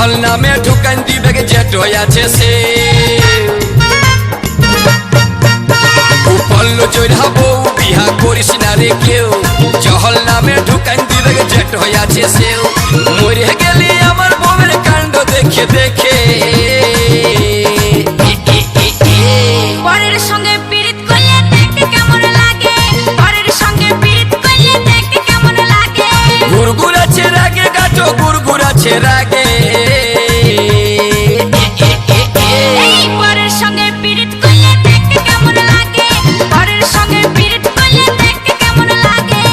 জহল নামে ঢুকান দিবে যেটো আছে সে পল্ল জয়রা বউ বিহা করিস না রে কেউ জহল নামে ঢুকান দিবে যেটো আছে সেও মরে গেলি আমার বউয়ের কাণ্ড দেখে দেখে পরের সঙ্গে পীড়িত করলে দেখতে কেমন লাগে পরের সঙ্গে পীড়িত করলে দেখতে কেমন লাগে গুরগুর আছে রাগে গাটো গুরগুর আছে রাগে এই পরের সঙ্গে পীড়িত করলে দেখতে কেমন লাগে পরের সঙ্গে পীড়িত করলে দেখতে কেমন লাগে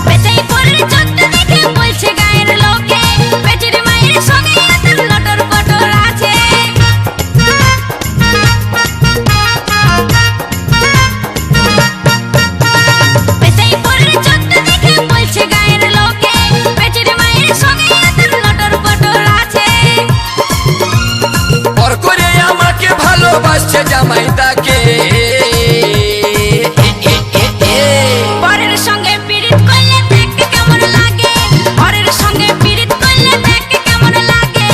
বেচাই পরের চোখটা দেখে বলছে গায়ের লোকে বেটির মায়ের সঙ্গে এত লটর পটর আছে বেচাই পরের চোখটা দেখে বলছে গায়ের লোকে বেটির মায়ের সঙ্গে এত লটর পটর আছে পর করে আমাকে ভালোবাসছে জামাই তাকে পরের সঙ্গে পীড়িত করলে দেখতে কেমন লাগে পরের সঙ্গে পীড়িত করলে দেখতে কেমন লাগে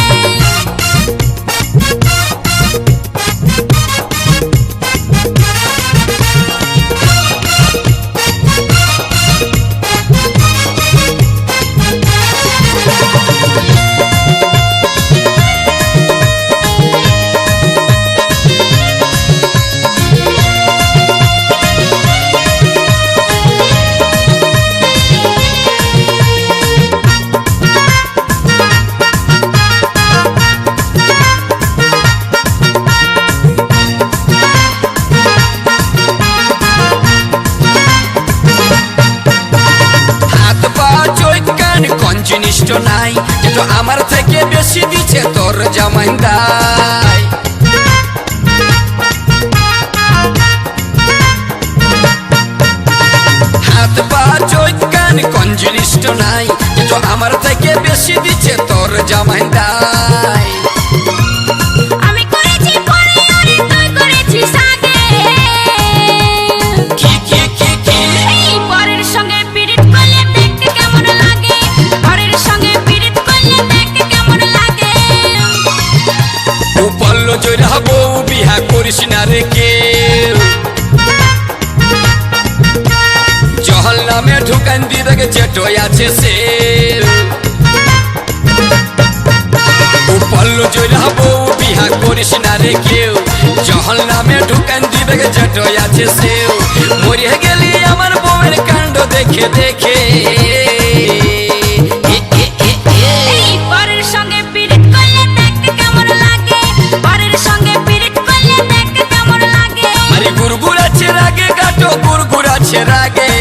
হাত পা চোখ কান কোন জিনিসটা নাই যেটা আমার থেকে বেশি দিচ্ছে তোর জামাই দাই হাত পা চোখ কান কোন জিনিসটা নাই যেটা আমার থেকে বেশি দিচ্ছে তোর জামাই দাই আমি করেছি পরে আরে তুই করেছিস আগে কি কি কি কি এই পরের সঙ্গে পীড়িত করলে দেখতে কেমন লাগে পরের সঙ্গে পীড়িত করলে দেখতে কেমন লাগে উপল্ল জয়রা বউ বিহা করিস না রে কেউ জহল নামে ঢুকান দিবে যেটো আছে সে উপল্ল জয়রা বউ বিহা করিস না রে কেউ জহল নামে ঢুকান দিবে যেটো আছে সেও মরে গেলি আমার বউয়ের কাণ্ড দেখে দেখে এই পরের সঙ্গে পীড়িত করলে দেখতে কেমন লাগে পরের সঙ্গে পীড়িত করলে দেখতে কেমন লাগে আরে গুরগুর আছে রাগে গাটো গুরগুর আছে রাগে